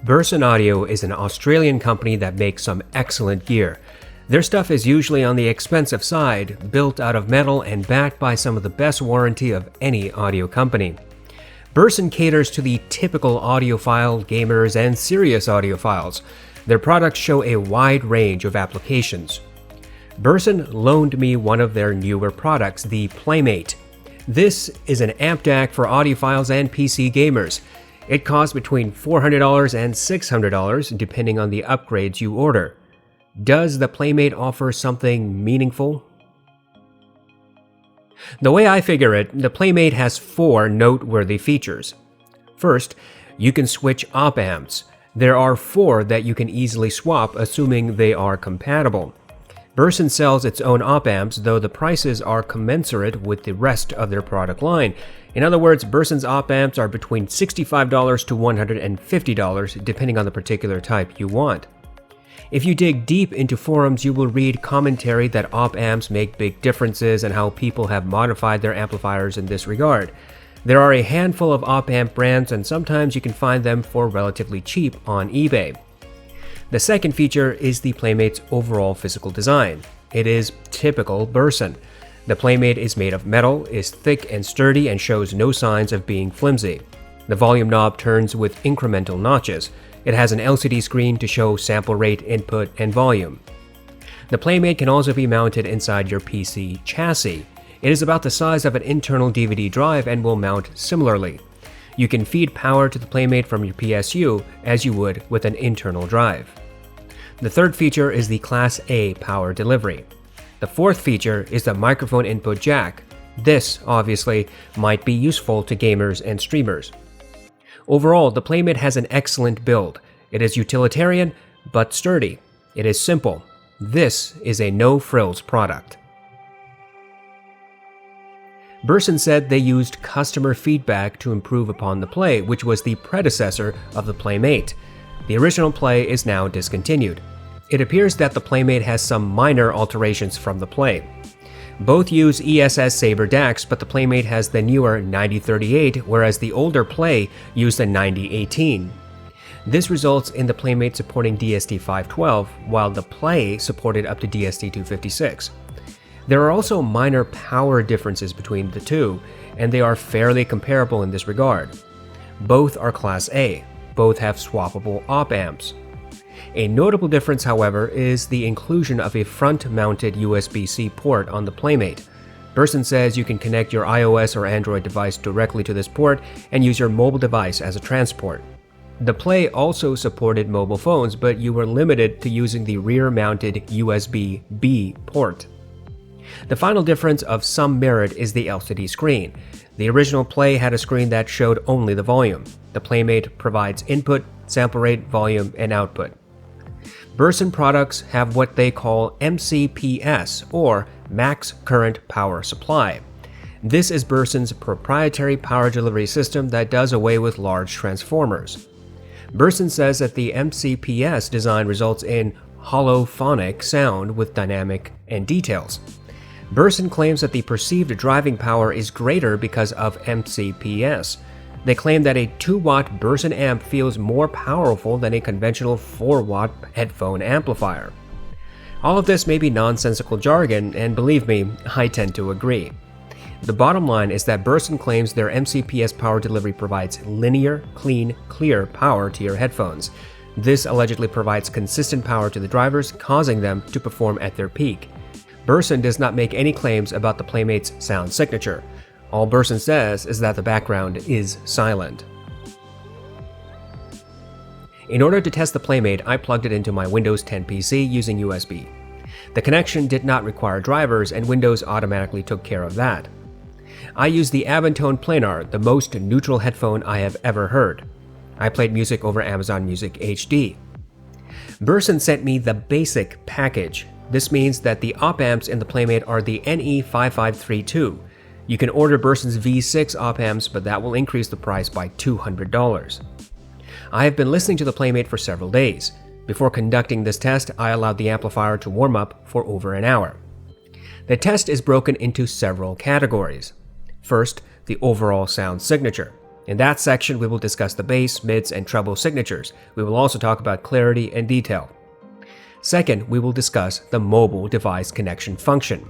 Burson Audio is an Australian company that makes some excellent gear. Their stuff is usually on the expensive side, built out of metal and backed by some of the best warranty of any audio company. Burson caters to the typical audiophile, gamers, and serious audiophiles. Their products show a wide range of applications. Burson loaned me one of their newer products, the Playmate. This is an amp DAC for audiophiles and PC gamers. It costs between $400 and $600 depending on the upgrades you order. Does the Playmate offer something meaningful? The way I figure it, the Playmate has 4 noteworthy features. First, you can switch op amps. There are 4 that you can easily swap, assuming they are compatible. Burson sells its own op amps, though the prices are commensurate with the rest of their product line. In other words, Burson's op amps are between $65 to $150, depending on the particular type you want. If you dig deep into forums, you will read commentary that op amps make big differences and how people have modified their amplifiers in this regard. There are a handful of op amp brands, and sometimes you can find them for relatively cheap on eBay. The second feature is the Playmate's overall physical design. It is typical Burson. The Playmate is made of metal, is thick and sturdy, and shows no signs of being flimsy. The volume knob turns with incremental notches. It has an LCD screen to show sample rate, input, and volume. The Playmate can also be mounted inside your PC chassis. It is about the size of an internal DVD drive and will mount similarly. You can feed power to the Playmate from your PSU as you would with an internal drive. The third feature is the Class A power delivery. The fourth feature is the microphone input jack. This, obviously, might be useful to gamers and streamers. Overall, the Playmate has an excellent build. It is utilitarian, but sturdy. It is simple. This is a no-frills product. Burson said they used customer feedback to improve upon the Play, which was the predecessor of the Playmate. The original Play is now discontinued. It appears that the Playmate has some minor alterations from the Play. Both use ESS Sabre DACs, but the Playmate has the newer 9038, whereas the older Play used the 9018. This results in the Playmate supporting DSD-512, while the Play supported up to DSD-256. There are also minor power differences between the two, and they are fairly comparable in this regard. Both are Class A. Both have swappable op amps. A notable difference, however, is the inclusion of a front-mounted USB-C port on the Playmate. Burson says you can connect your iOS or Android device directly to this port and use your mobile device as a transport. The Play also supported mobile phones, but you were limited to using the rear-mounted USB-B port. The final difference of some merit is the LCD screen. The original Play had a screen that showed only the volume. The Playmate provides input, sample rate, volume, and output. Burson products have what they call MCPS, or Max Current Power Supply. This is Burson's proprietary power delivery system that does away with large transformers. Burson says that the MCPS design results in holophonic sound with dynamic and details. Burson claims that the perceived driving power is greater because of MCPS. They claim that a 2-watt Burson amp feels more powerful than a conventional 4-watt headphone amplifier. All of this may be nonsensical jargon, and believe me, I tend to agree. The bottom line is that Burson claims their MCPS power delivery provides linear, clean, clear power to your headphones. This allegedly provides consistent power to the drivers, causing them to perform at their peak. Burson does not make any claims about the Playmate's sound signature. All Burson says is that the background is silent. In order to test the Playmate, I plugged it into my Windows 10 PC using USB. The connection did not require drivers, and Windows automatically took care of that. I used the Avantone Planar, the most neutral headphone I have ever heard. I played music over Amazon Music HD. Burson sent me the basic package. This means that the op amps in the Playmate are the NE5532. You can order Burson's V6 op amps, but that will increase the price by $200. I have been listening to the Playmate for several days. Before conducting this test, I allowed the amplifier to warm up for over an hour. The test is broken into several categories. First, the overall sound signature. In that section, we will discuss the bass, mids, and treble signatures. We will also talk about clarity and detail. Second, we will discuss the mobile device connection function.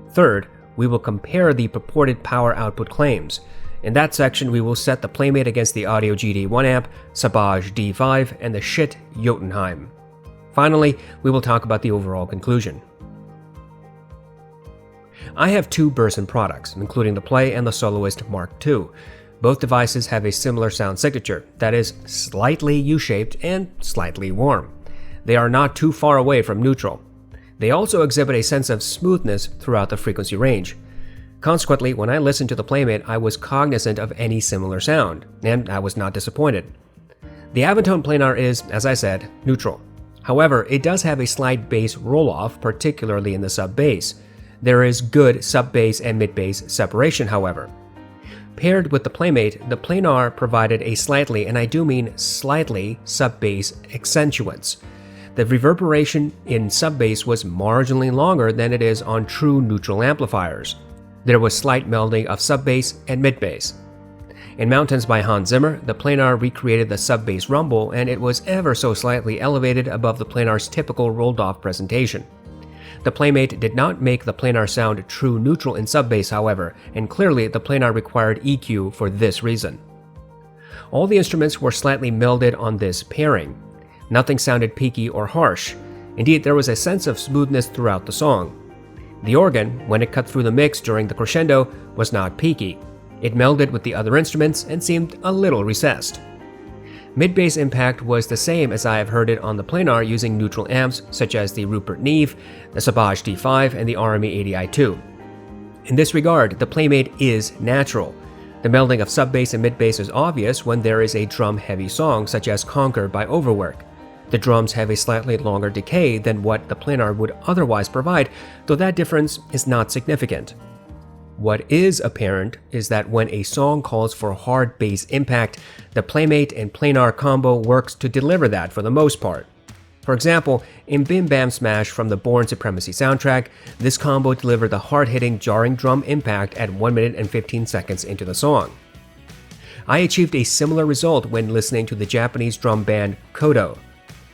Third, we will compare the purported power output claims. In that section, we will set the Playmate against the Audio GD1 amp, Sabage D5, and the Schiit Jotunheim. Finally, we will talk about the overall conclusion. I have two Burson products, including the Play and the Soloist Mark II. Both devices have a similar sound signature, that is, slightly U-shaped and slightly warm. They are not too far away from neutral. They also exhibit a sense of smoothness throughout the frequency range. Consequently, when I listened to the Playmate, I was cognizant of any similar sound, and I was not disappointed. The Avantone planar is, as I said, neutral. However, it does have a slight bass roll-off, particularly in the sub-bass. There is good sub-bass and mid-bass separation, however. Paired with the Playmate, the planar provided a slightly, and I do mean slightly, sub-bass accentuance. The reverberation in sub-bass was marginally longer than it is on true neutral amplifiers. There was slight melding of sub-bass and mid-bass. In Mountains by Hans Zimmer, the planar recreated the sub-bass rumble, and it was ever so slightly elevated above the planar's typical rolled-off presentation. The Playmate did not make the planar sound true neutral in sub-bass, however, and clearly the planar required EQ for this reason. All the instruments were slightly melded on this pairing. Nothing sounded peaky or harsh. Indeed, there was a sense of smoothness throughout the song. The organ, when it cut through the mix during the crescendo, was not peaky. It melded with the other instruments and seemed a little recessed. Mid-bass impact was the same as I have heard it on the planar using neutral amps such as the Rupert Neve, the Sabage D5, and the RME 80i2. In this regard, the Playmate is natural. The melding of sub-bass and mid-bass is obvious when there is a drum-heavy song such as Conquer by Overwork. The drums have a slightly longer decay than what the planar would otherwise provide, though that difference is not significant. What is apparent is that when a song calls for hard bass impact, the Playmate and planar combo works to deliver that for the most part. For example, in Bim Bam Smash from the Bourne Supremacy soundtrack, this combo delivered the hard-hitting, jarring drum impact at 1 minute and 15 seconds into the song. I achieved a similar result when listening to the Japanese drum band Kodo.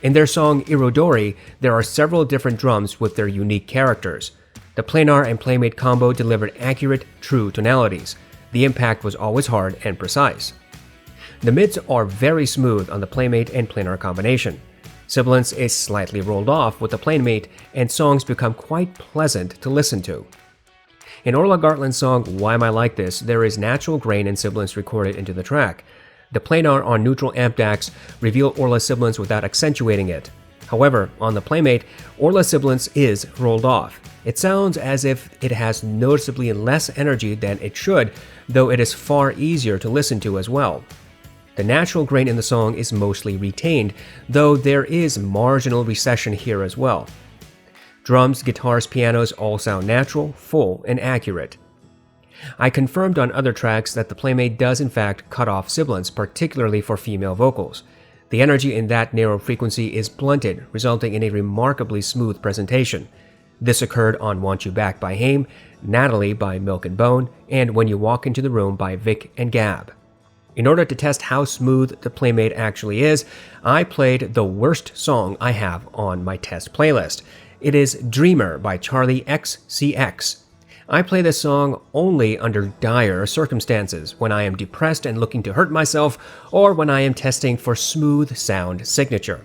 In their song Irodori, there are several different drums with their unique characters. The planar and Playmate combo delivered accurate, true tonalities. The impact was always hard and precise. The mids are very smooth on the Playmate and planar combination. Sibilance is slightly rolled off with the Playmate, and songs become quite pleasant to listen to. In Orla Gartland's song Why Am I Like This, there is natural grain and sibilance recorded into the track. The planar on neutral amp DACs reveal Orla's sibilance without accentuating it. However, on the Playmate, Orla's sibilance is rolled off. It sounds as if it has noticeably less energy than it should, though it is far easier to listen to as well. The natural grain in the song is mostly retained, though there is marginal recession here as well. Drums, guitars, pianos all sound natural, full, and accurate. I confirmed on other tracks that the Playmate does in fact cut off sibilance, particularly for female vocals. The energy in that narrow frequency is blunted, resulting in a remarkably smooth presentation. This occurred on Want You Back by Haim, Natalie by Milk and Bone, and When You Walk Into the Room by Vic and Gab. In order to test how smooth the Playmate actually is, I played the worst song I have on my test playlist. It is Dreamer by Charlie XCX. I play this song only under dire circumstances, when I am depressed and looking to hurt myself, or when I am testing for smooth sound signature.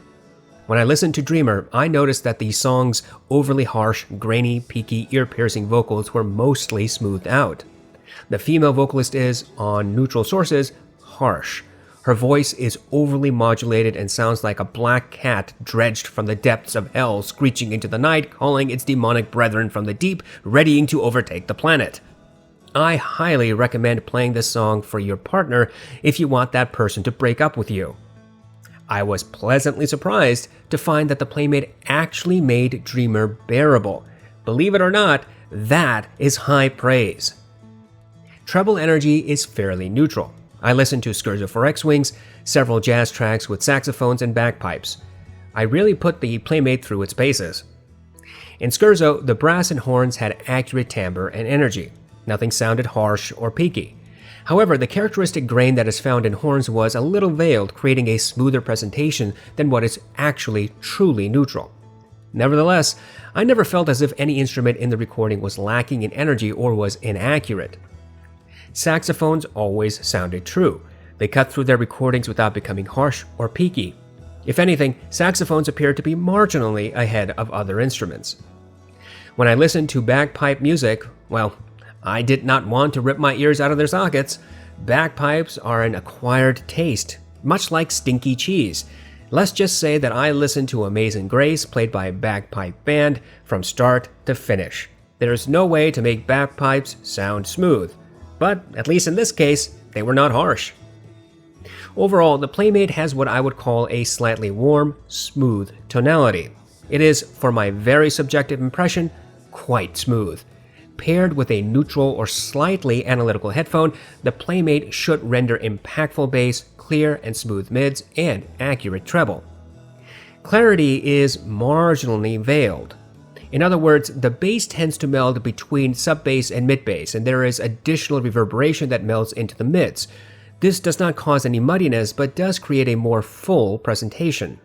When I listened to Dreamer, I noticed that the song's overly harsh, grainy, peaky, ear-piercing vocals were mostly smoothed out. The female vocalist is, on neutral sources, harsh. Her voice is overly modulated and sounds like a black cat dredged from the depths of hell, screeching into the night, calling its demonic brethren from the deep, readying to overtake the planet. I highly recommend playing this song for your partner if you want that person to break up with you. I was pleasantly surprised to find that the Playmate actually made Dreamer bearable. Believe it or not, that is high praise. Treble energy is fairly neutral. I listened to Scherzo for X-Wings, several jazz tracks with saxophones and bagpipes. I really put the Playmate through its paces. In Scherzo, the brass and horns had accurate timbre and energy. Nothing sounded harsh or peaky. However, the characteristic grain that is found in horns was a little veiled, creating a smoother presentation than what is actually truly neutral. Nevertheless, I never felt as if any instrument in the recording was lacking in energy or was inaccurate. Saxophones always sounded true. They cut through their recordings without becoming harsh or peaky. If anything, saxophones appeared to be marginally ahead of other instruments. When I listened to bagpipe music, well, I did not want to rip my ears out of their sockets. Bagpipes are an acquired taste, much like stinky cheese. Let's just say that I listened to Amazing Grace played by a bagpipe band from start to finish. There is no way to make bagpipes sound smooth, but at least in this case, they were not harsh. Overall, the Playmate has what I would call a slightly warm, smooth tonality. It is, for my very subjective impression, quite smooth. Paired with a neutral or slightly analytical headphone, the Playmate should render impactful bass, clear and smooth mids, and accurate treble. Clarity is marginally veiled. In other words, the bass tends to meld between sub-bass and mid-bass, and there is additional reverberation that melds into the mids. This does not cause any muddiness, but does create a more full presentation.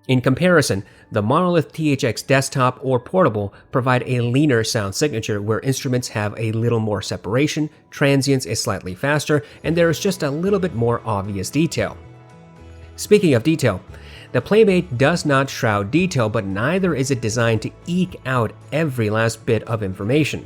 In comparison, the Monolith THX Desktop or Portable provide a leaner sound signature where instruments have a little more separation, transients is slightly faster, and there is just a little bit more obvious detail. Speaking of detail, the Playmate does not shroud detail, but neither is it designed to eke out every last bit of information.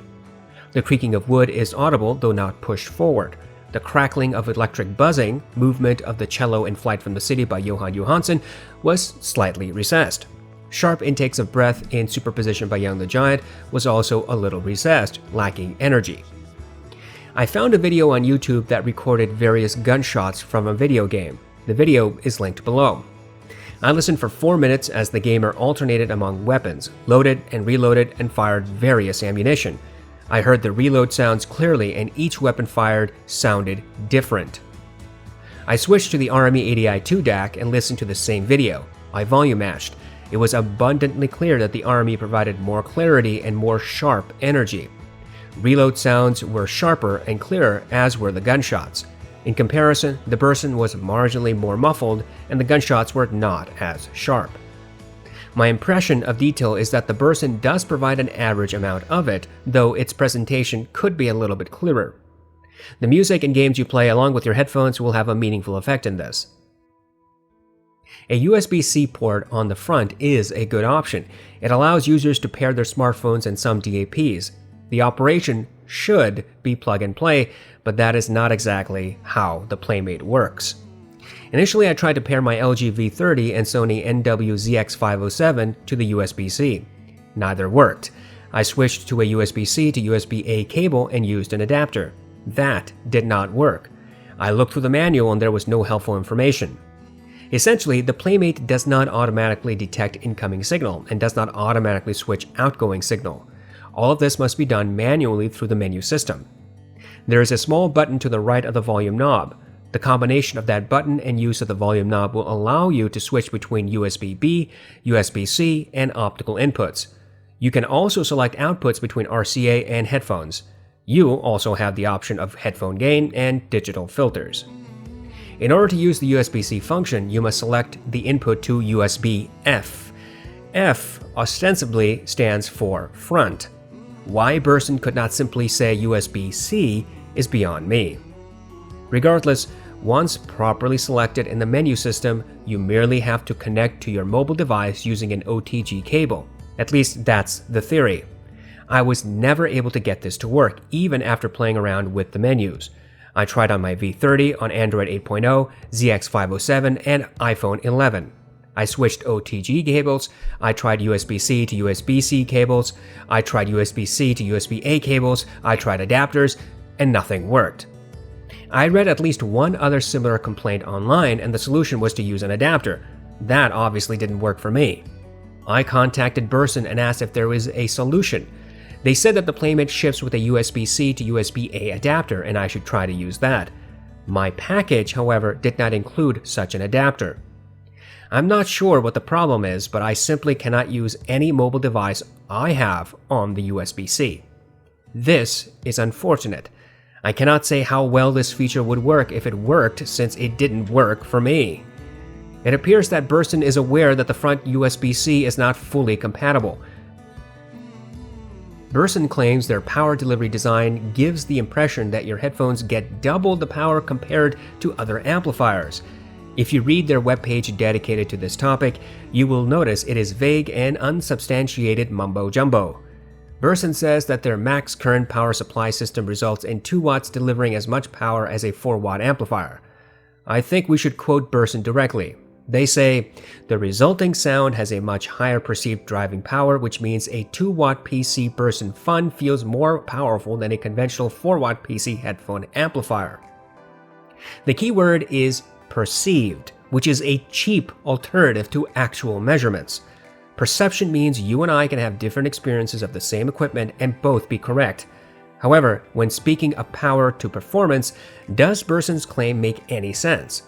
The creaking of wood is audible, though not pushed forward. The crackling of electric buzzing, movement of the cello in Flight from the City by Johan Johansson, was slightly recessed. Sharp intakes of breath in Superposition by Young the Giant was also a little recessed, lacking energy. I found a video on YouTube that recorded various gunshots from a video game. The video is linked below. I listened for 4 minutes as the gamer alternated among weapons, loaded and reloaded, and fired various ammunition. I heard the reload sounds clearly, and each weapon fired sounded different. I switched to the RME ADI2 DAC and listened to the same video. I volume matched. It was abundantly clear that the RME provided more clarity and more sharp energy. Reload sounds were sharper and clearer, as were the gunshots. In comparison, the Burson was marginally more muffled, and the gunshots were not as sharp. My impression of detail is that the Burson does provide an average amount of it, though its presentation could be a little bit clearer. The music and games you play along with your headphones will have a meaningful effect in this. A USB-C port on the front is a good option. It allows users to pair their smartphones and some DAPs. The operation should be plug and play, but that is not exactly how the Playmate works. Initially, I tried to pair my LG V30 and Sony NW-ZX507 to the USB-C. Neither worked. I switched to a USB-C to USB-A cable and used an adapter. That did not work. I looked through the manual and there was no helpful information. Essentially, the Playmate does not automatically detect incoming signal and does not automatically switch outgoing signal. All of this must be done manually through the menu system. There is a small button to the right of the volume knob. The combination of that button and use of the volume knob will allow you to switch between USB-B, USB-C, and optical inputs. You can also select outputs between RCA and headphones. You also have the option of headphone gain and digital filters. In order to use the USB-C function, you must select the input to USB-F. F ostensibly stands for front. Why Burson could not simply say USB-C is beyond me. Regardless, once properly selected in the menu system, you merely have to connect to your mobile device using an OTG cable. At least that's the theory. I was never able to get this to work, even after playing around with the menus. I tried on my V30, on Android 8.0, ZX507, and iPhone 11. I switched OTG cables, I tried USB-C to USB-C cables, I tried USB-C to USB-A cables, I tried adapters, and nothing worked. I read at least one other similar complaint online, and the solution was to use an adapter. That obviously didn't work for me. I contacted Burson and asked if there was a solution. They said that the Playmate ships with a USB-C to USB-A adapter, and I should try to use that. My package, however, did not include such an adapter. I'm not sure what the problem is, but I simply cannot use any mobile device I have on the USB-C. This is unfortunate. I cannot say how well this feature would work if it worked, since it didn't work for me. It appears that Burson is aware that the front USB-C is not fully compatible. Burson claims their power delivery design gives the impression that your headphones get double the power compared to other amplifiers. If you read their webpage dedicated to this topic, you will notice it is vague and unsubstantiated mumbo-jumbo. Burson says that their max current power supply system results in 2 watts delivering as much power as a 4-watt amplifier. I think we should quote Burson directly. They say, "The resulting sound has a much higher perceived driving power, which means a 2-watt PC Burson Fun feels more powerful than a conventional 4-watt PC headphone amplifier." The key word is perceived, which is a cheap alternative to actual measurements. Perception means you and I can have different experiences of the same equipment and both be correct. However, when speaking of power to performance, does Burson's claim make any sense?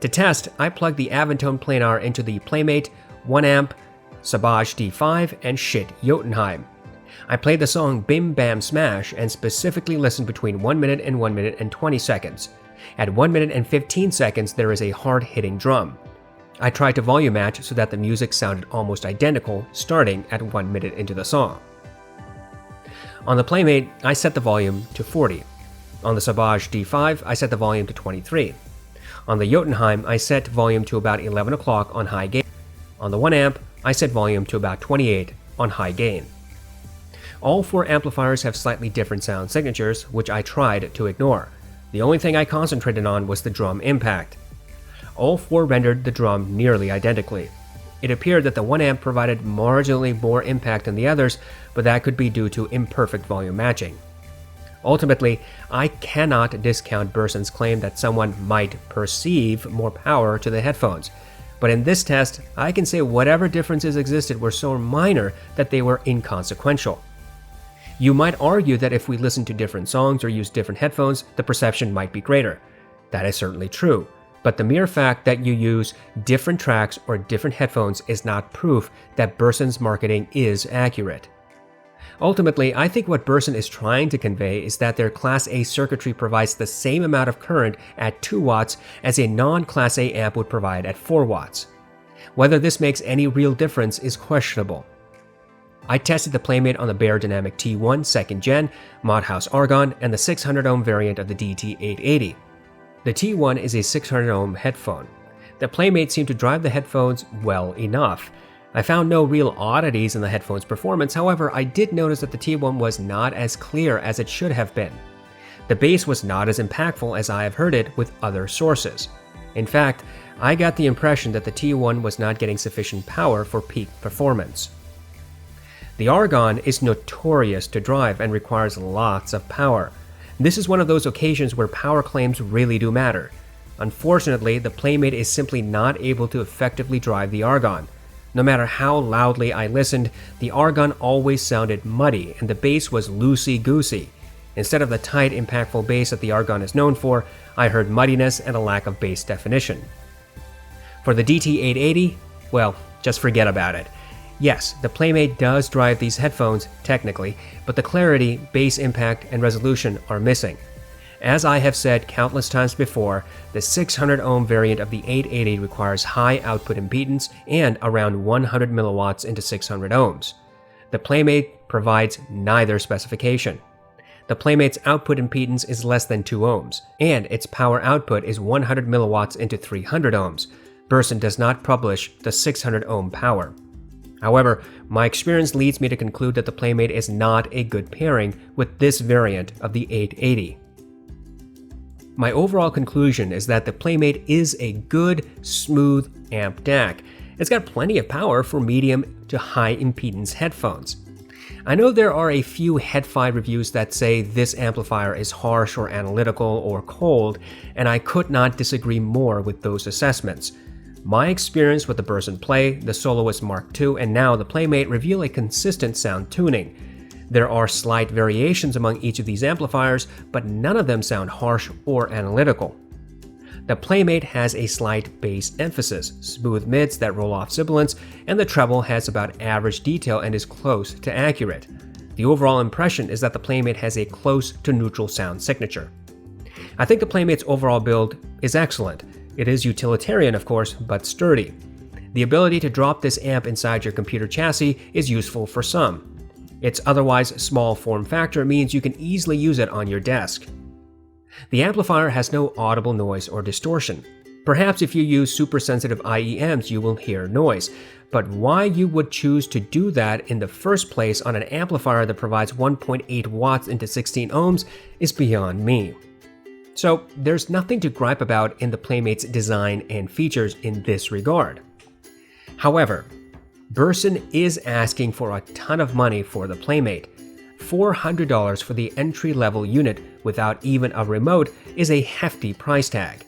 To test, I plugged the Aventone planar into the Playmate, 1-amp, Sauvage D5, and Shit Jotunheim. I played the song Bim Bam Smash and specifically listened between 1 minute and 1 minute and 20 seconds. At 1 minute and 15 seconds, there is a hard-hitting drum. I tried to volume match so that the music sounded almost identical, starting at 1 minute into the song. On the Playmate, I set the volume to 40. On the Sauvage D5, I set the volume to 23. On the Jotunheim, I set volume to about 11 o'clock on high gain. On the 1-amp, I set volume to about 28 on high gain. All 4 amplifiers have slightly different sound signatures, which I tried to ignore. The only thing I concentrated on was the drum impact. All 4 rendered the drum nearly identically. It appeared that the 1-amp provided marginally more impact than the others, but that could be due to imperfect volume matching. Ultimately, I cannot discount Burson's claim that someone might perceive more power to the headphones, but in this test, I can say whatever differences existed were so minor that they were inconsequential. You might argue that if we listen to different songs or use different headphones, the perception might be greater. That is certainly true, but the mere fact that you use different tracks or different headphones is not proof that Burson's marketing is accurate. Ultimately, I think what Burson is trying to convey is that their Class A circuitry provides the same amount of current at 2 watts as a non-Class A amp would provide at 4 watts. Whether this makes any real difference is questionable. I tested the Playmate on the Beyerdynamic T1 2nd Gen, Modhouse Argon, and the 600 ohm variant of the DT880. The T1 is a 600 ohm headphone. The Playmate seemed to drive the headphones well enough. I found no real oddities in the headphone's performance, however, I did notice that the T1 was not as clear as it should have been. The bass was not as impactful as I have heard it with other sources. In fact, I got the impression that the T1 was not getting sufficient power for peak performance. The Argon is notorious to drive and requires lots of power. This is one of those occasions where power claims really do matter. Unfortunately, the Playmate is simply not able to effectively drive the Argon. No matter how loudly I listened, the Argon always sounded muddy and the bass was loosey-goosey. Instead of the tight, impactful bass that the Argon is known for, I heard muddiness and a lack of bass definition. For the DT880, well, just forget about it. Yes, the Playmate does drive these headphones, technically, but the clarity, bass impact, and resolution are missing. As I have said countless times before, the 600 ohm variant of the 880 requires high output impedance and around 100 milliwatts into 600 ohms. The Playmate provides neither specification. The Playmate's output impedance is less than 2 ohms, and its power output is 100 milliwatts into 300 ohms. Burson does not publish the 600 ohm power. However, my experience leads me to conclude that the Playmate is not a good pairing with this variant of the 880. My overall conclusion is that the Playmate is a good, smooth amp DAC. It's got plenty of power for medium to high impedance headphones. I know there are a few hifi reviews that say this amplifier is harsh or analytical or cold, and I could not disagree more with those assessments. My experience with the Burson Play, the Soloist Mark II, and now the Playmate reveal a consistent sound tuning. There are slight variations among each of these amplifiers, but none of them sound harsh or analytical. The Playmate has a slight bass emphasis, smooth mids that roll off sibilants, and the treble has about average detail and is close to accurate. The overall impression is that the Playmate has a close to neutral sound signature. I think the Playmate's overall build is excellent. It is utilitarian, of course, but sturdy. The ability to drop this amp inside your computer chassis is useful for some. Its otherwise small form factor means you can easily use it on your desk. The amplifier has no audible noise or distortion. Perhaps if you use super sensitive IEMs, you will hear noise, but why you would choose to do that in the first place on an amplifier that provides 1.8 watts into 16 ohms is beyond me. So there's nothing to gripe about in the Playmate's design and features in this regard. However, Burson is asking for a ton of money for the Playmate. $400 for the entry-level unit without even a remote is a hefty price tag.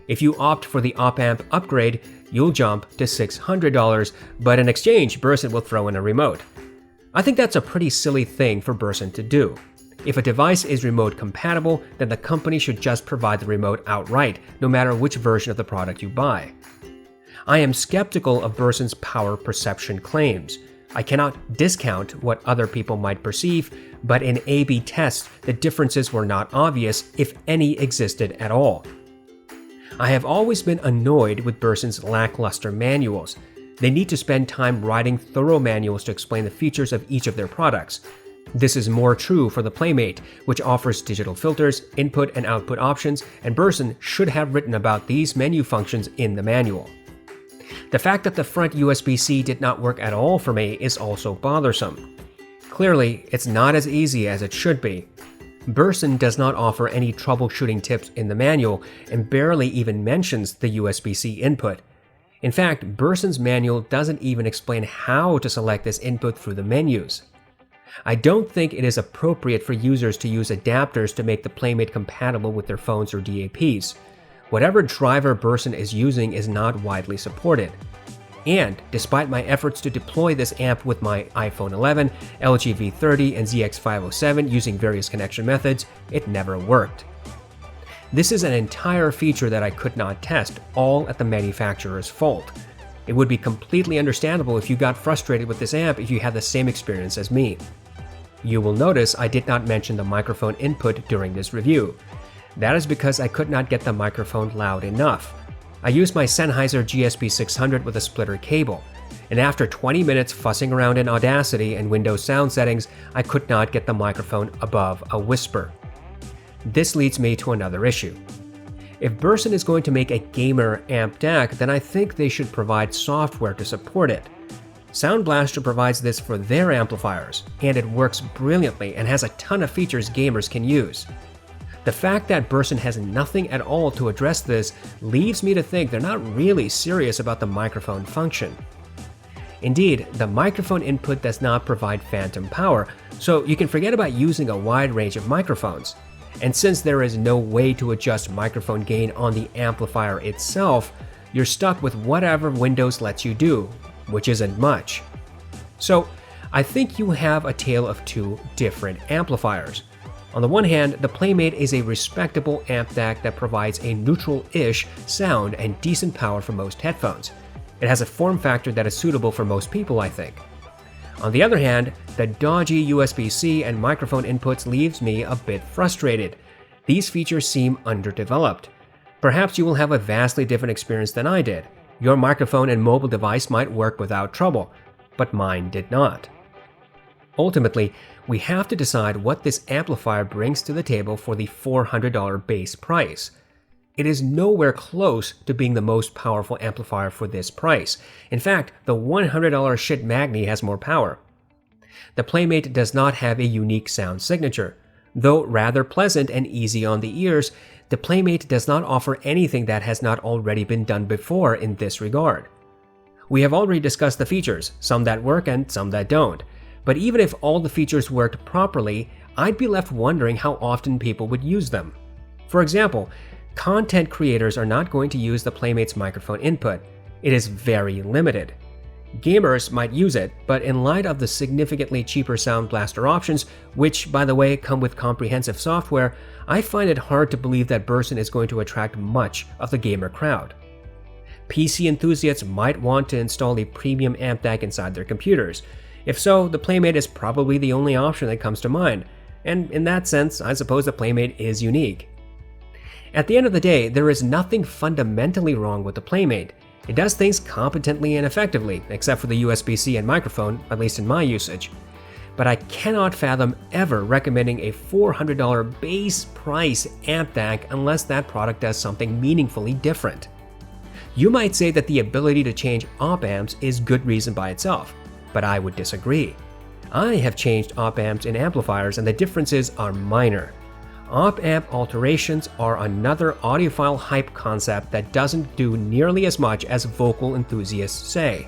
If you opt for the op-amp upgrade, you'll jump to $600, but in exchange, Burson will throw in a remote. I think that's a pretty silly thing for Burson to do. If a device is remote compatible, then the company should just provide the remote outright, no matter which version of the product you buy. I am skeptical of Burson's power perception claims. I cannot discount what other people might perceive, but in A/B tests, the differences were not obvious, if any existed at all. I have always been annoyed with Burson's lackluster manuals. They need to spend time writing thorough manuals to explain the features of each of their products. This is more true for the Playmate, which offers digital filters, input and output options, and Burson should have written about these menu functions in the manual. The fact that the front USB-C did not work at all for me is also bothersome. Clearly, it's not as easy as it should be. Burson does not offer any troubleshooting tips in the manual and barely even mentions the USB-C input. In fact, Burson's manual doesn't even explain how to select this input through the menus. I don't think it is appropriate for users to use adapters to make the Playmate compatible with their phones or DAPs. Whatever driver Burson is using is not widely supported. And despite my efforts to deploy this amp with my iPhone 11, LG V30, and ZX507 using various connection methods, it never worked. This is an entire feature that I could not test, all at the manufacturer's fault. It would be completely understandable if you got frustrated with this amp if you had the same experience as me. You will notice I did not mention the microphone input during this review. That is because I could not get the microphone loud enough. I used my Sennheiser GSP600 with a splitter cable, and after 20 minutes fussing around in Audacity and Windows sound settings, I could not get the microphone above a whisper. This leads me to another issue. If Burson is going to make a gamer amp DAC, then I think they should provide software to support it. Sound Blaster provides this for their amplifiers, and it works brilliantly and has a ton of features gamers can use. The fact that Burson has nothing at all to address this leaves me to think they're not really serious about the microphone function. Indeed, the microphone input does not provide phantom power, so you can forget about using a wide range of microphones. And since there is no way to adjust microphone gain on the amplifier itself, you're stuck with whatever Windows lets you do, which isn't much. So, I think you have a tale of two different amplifiers. On the one hand, the Playmate is a respectable amp DAC that provides a neutral-ish sound and decent power for most headphones. It has a form factor that is suitable for most people, I think. On the other hand, the dodgy USB-C and microphone inputs leaves me a bit frustrated. These features seem underdeveloped. Perhaps you will have a vastly different experience than I did. Your microphone and mobile device might work without trouble, but mine did not. Ultimately, we have to decide what this amplifier brings to the table for the $400 base price. It is nowhere close to being the most powerful amplifier for this price. In fact, the $100 shit Magni has more power. The Playmate does not have a unique sound signature. Though rather pleasant and easy on the ears, the Playmate does not offer anything that has not already been done before in this regard. We have already discussed the features, some that work and some that don't. But even if all the features worked properly, I'd be left wondering how often people would use them. For example, content creators are not going to use the Playmate's microphone input. It is very limited. Gamers might use it, but in light of the significantly cheaper Sound Blaster options, which, by the way, come with comprehensive software, I find it hard to believe that Burson is going to attract much of the gamer crowd. PC enthusiasts might want to install a premium amp DAC inside their computers. If so, the Playmate is probably the only option that comes to mind, and in that sense, I suppose the Playmate is unique. At the end of the day, there is nothing fundamentally wrong with the Playmate. It does things competently and effectively, except for the USB-C and microphone, at least in my usage. But I cannot fathom ever recommending a $400 base price amp DAC unless that product does something meaningfully different. You might say that the ability to change op amps is good reason by itself, but I would disagree. I have changed op amps in amplifiers and the differences are minor. Op amp alterations are another audiophile hype concept that doesn't do nearly as much as vocal enthusiasts say.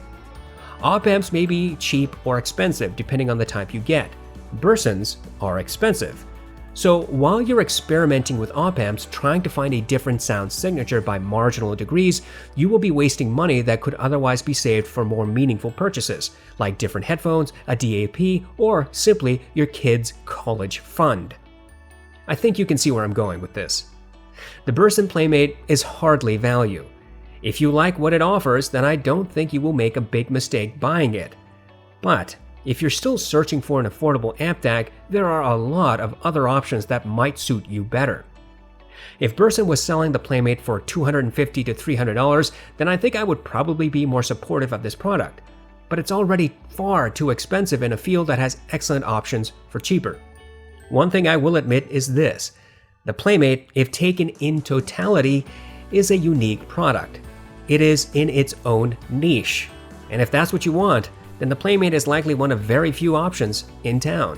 Op amps may be cheap or expensive depending on the type you get. Bursons are expensive. So while you're experimenting with op amps trying to find a different sound signature by marginal degrees, you will be wasting money that could otherwise be saved for more meaningful purchases, like different headphones, a DAP, or simply your kid's college fund. I think you can see where I'm going with this. The Burson Playmate is hardly value. If you like what it offers, then I don't think you will make a big mistake buying it. But if you're still searching for an affordable amp DAC, there are a lot of other options that might suit you better. If Burson was selling the Playmate for $250 to $300, then I think I would probably be more supportive of this product. But it's already far too expensive in a field that has excellent options for cheaper. One thing I will admit is this: the Playmate, if taken in totality, is a unique product. It is in its own niche. And if that's what you want, then the Playmate is likely one of very few options in town.